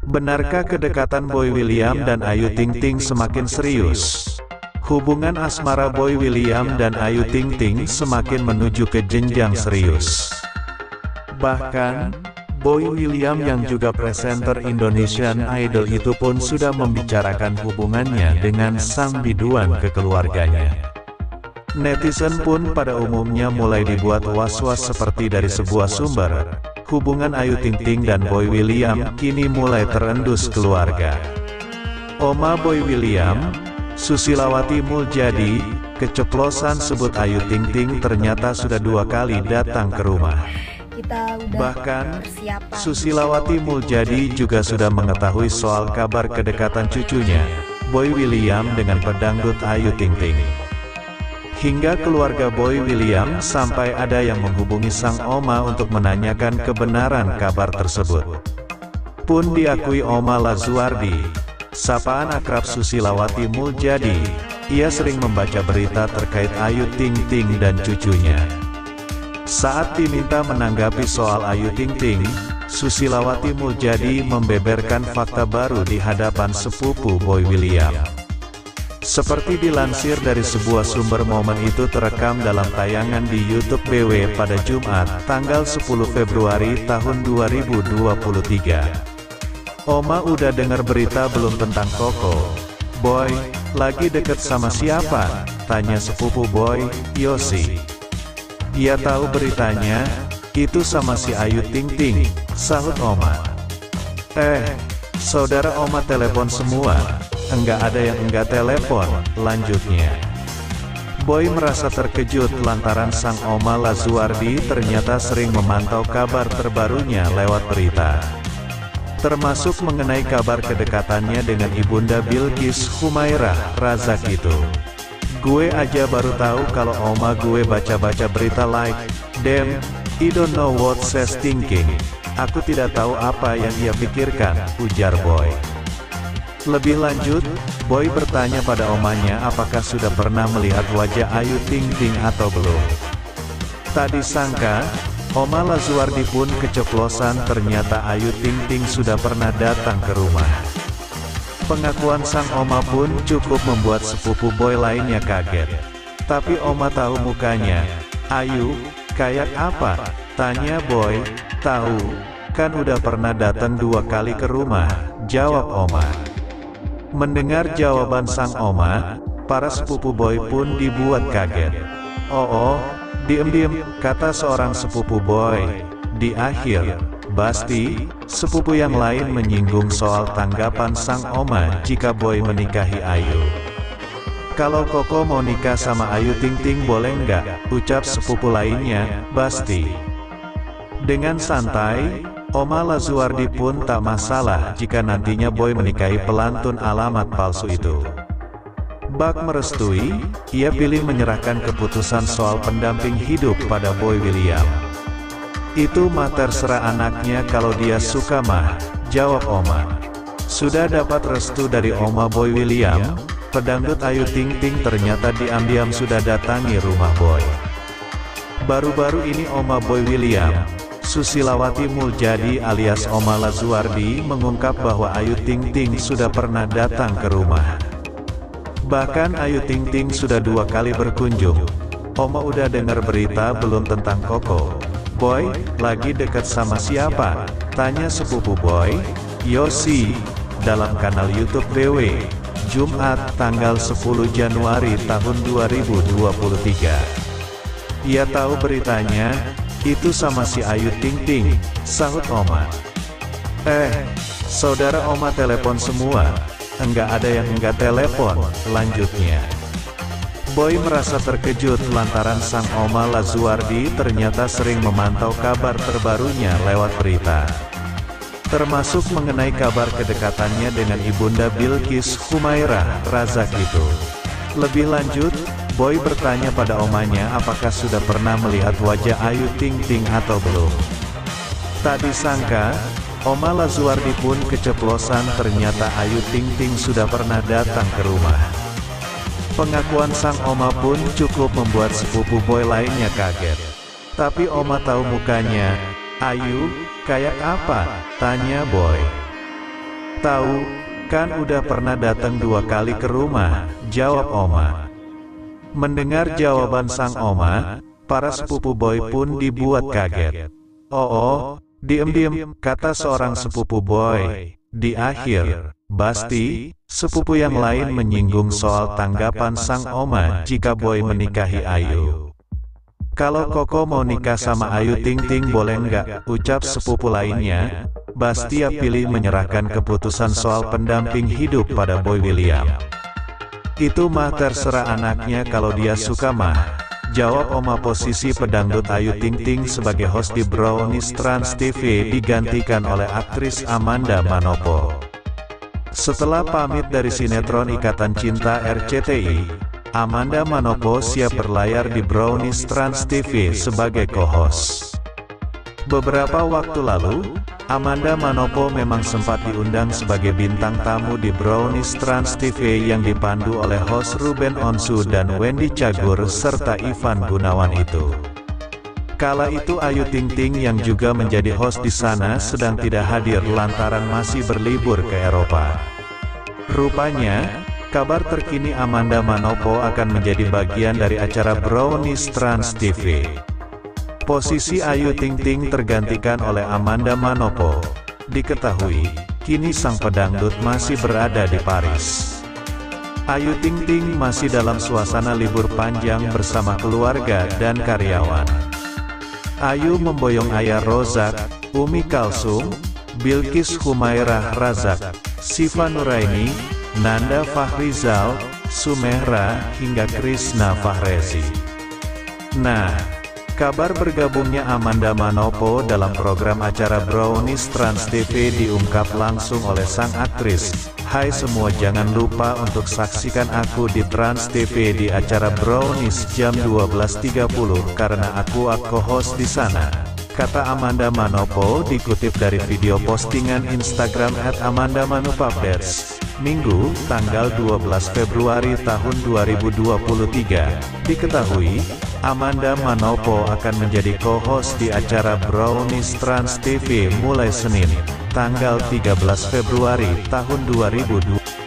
Benarkah kedekatan Boy William dan Ayu Ting Ting semakin serius? Hubungan asmara Boy William dan Ayu Ting Ting semakin menuju ke jenjang serius. Bahkan, Boy William yang juga presenter Indonesian Idol itu pun sudah membicarakan hubungannya dengan sang biduan ke keluarganya. Netizen pun pada umumnya mulai dibuat was-was seperti dari sebuah sumber. Hubungan Ayu Ting Ting dan Boy William kini mulai terendus keluarga. Oma Boy William, Susilawati Muljadi, keceplosan sebut Ayu Ting Ting ternyata sudah 2 kali datang ke rumah. Bahkan, Susilawati Muljadi juga sudah mengetahui soal kabar kedekatan cucunya, Boy William dengan pedangdut Ayu Ting Ting. Hingga keluarga Boy William sampai ada yang menghubungi sang oma untuk menanyakan kebenaran kabar tersebut. Pun diakui Oma Lazuardi, sapaan akrab Susilawati Muljadi, ia sering membaca berita terkait Ayu Ting Ting dan cucunya. Saat diminta menanggapi soal Ayu Ting Ting, Susilawati Muljadi membeberkan fakta baru di hadapan sepupu Boy William. Seperti dilansir dari sebuah sumber, momen itu terekam dalam tayangan di YouTube BW pada Jumat, tanggal 10 Februari tahun 2023. Oma udah dengar berita belum tentang Koko? Boy, lagi deket sama siapa? Tanya sepupu Boy, Yosi. Ia tahu beritanya, itu sama si Ayu Ting Ting, sahut Oma. Saudara Oma telepon semua. Enggak ada yang enggak telepon, lanjutnya. Boy merasa terkejut lantaran sang Oma Lazuardi ternyata sering memantau kabar terbarunya lewat berita. Termasuk mengenai kabar kedekatannya dengan ibunda Bilqis Humairah Razak itu. Gue aja baru tahu kalau Oma gue baca-baca berita like, damn, I don't know what she's thinking. Aku tidak tahu apa yang ia pikirkan, ujar Boy. Lebih lanjut, Boy bertanya pada omanya apakah sudah pernah melihat wajah Ayu Ting Ting atau belum. Tak disangka, Oma Lazuardi pun keceplosan, ternyata Ayu Ting Ting sudah pernah datang ke rumah. Pengakuan sang Oma pun cukup membuat sepupu Boy lainnya kaget. Tapi Oma tahu mukanya. Ayu, kayak apa? Tanya Boy. Tahu, kan udah pernah datang 2 kali ke rumah, jawab Oma. Mendengar jawaban sang Oma, para sepupu Boy pun dibuat kaget. Oh, diem-diem, kata seorang sepupu Boy. Di akhir, Basti, sepupu yang lain menyinggung soal tanggapan sang Oma jika Boy menikahi Ayu. Kalau Koko mau nikah sama Ayu Ting Ting boleh nggak? Ucap sepupu lainnya, Basti. Dengan santai, Oma Lazuardi pun tak masalah jika nantinya Boy menikahi pelantun alamat palsu itu. Bak merestui, ia pilih menyerahkan keputusan soal pendamping hidup pada Boy William. Itu mah terserah anaknya, kalau dia suka mah, jawab Oma. Sudah dapat restu dari Oma Boy William, pedangdut Ayu Ting Ting ternyata diam-diam sudah datangi rumah Boy. Baru-baru ini Oma Boy William, Susilawati Muljadi alias Oma Lazuardi mengungkap bahwa Ayu Ting Ting sudah pernah datang ke rumah. Bahkan Ayu Ting Ting sudah 2 kali berkunjung. Oma udah dengar berita belum tentang Koko? Boy, lagi dekat sama siapa? Tanya sepupu Boy, Yosi, dalam kanal YouTube BW, Jumat tanggal 10 Januari tahun 2023. Ia tahu beritanya, itu sama si Ayu Ting Ting, sahut Oma. Saudara Oma telepon semua. Enggak ada yang enggak telepon, lanjutnya. Boy merasa terkejut lantaran sang Oma Lazuardi ternyata sering memantau kabar terbarunya lewat berita. Termasuk mengenai kabar kedekatannya dengan ibunda Bilqis Humairah Razak itu. Lebih lanjut, Boy bertanya pada omanya apakah sudah pernah melihat wajah Ayu Ting Ting atau belum. Tak disangka, Oma Lazuardi pun keceplosan, ternyata Ayu Ting Ting sudah pernah datang ke rumah. Pengakuan sang Oma pun cukup membuat sepupu Boy lainnya kaget. Tapi Oma tahu mukanya. Ayu, kayak apa? Tanya Boy. "Tahu, kan udah pernah datang 2 kali ke rumah," jawab Oma. Mendengar jawaban sang Oma, para sepupu Boy pun dibuat kaget. "Oh, diem-diem," kata seorang sepupu Boy. Di akhir, Basti, sepupu yang lain menyinggung soal tanggapan sang Oma jika Boy menikahi Ayu. "Kalau Koko mau nikah sama Ayu Ting Ting boleh nggak?" ucap sepupu lainnya. Bastia pilih menyerahkan keputusan soal pendamping hidup pada Boy William. "Itu mah terserah anaknya kalau dia suka mah," jawab Oma. Posisi pedangdut Ayu Ting Ting sebagai host di Brownies Trans TV digantikan oleh aktris Amanda Manopo. Setelah pamit dari sinetron Ikatan Cinta RCTI, Amanda Manopo siap berlayar di Brownies Trans TV sebagai co-host. Beberapa waktu lalu, Amanda Manopo memang sempat diundang sebagai bintang tamu di Brownies Trans TV yang dipandu oleh host Ruben Onsu dan Wendy Cagur serta Ivan Gunawan itu. Kala itu Ayu Ting Ting yang juga menjadi host di sana sedang tidak hadir lantaran masih berlibur ke Eropa. Rupanya, kabar terkini Amanda Manopo akan menjadi bagian dari acara Brownies Trans TV. Posisi Ayu Ting Ting tergantikan oleh Amanda Manopo. Diketahui, kini sang pedangdut masih berada di Paris. Ayu Ting Ting masih dalam suasana libur panjang bersama keluarga dan karyawan. Ayu memboyong Ayah Rozak, Umi Kalsum, Bilkis Humairah Razak, Siva Nuraini, Nanda Fahrizal, Sumehra, hingga Krisna Fahrezi. Nah, kabar bergabungnya Amanda Manopo dalam program acara Brownies Trans TV diungkap langsung oleh sang aktris. "Hai semua, jangan lupa untuk saksikan aku di Trans TV di acara Brownies jam 12.30 karena aku co-host di sana," kata Amanda Manopo dikutip dari video postingan Instagram @AmandaManupupdates. Minggu, tanggal 12 Februari tahun 2023, diketahui, Amanda Manopo akan menjadi co-host di acara Brownies Trans TV mulai Senin, tanggal 13 Februari tahun 2022.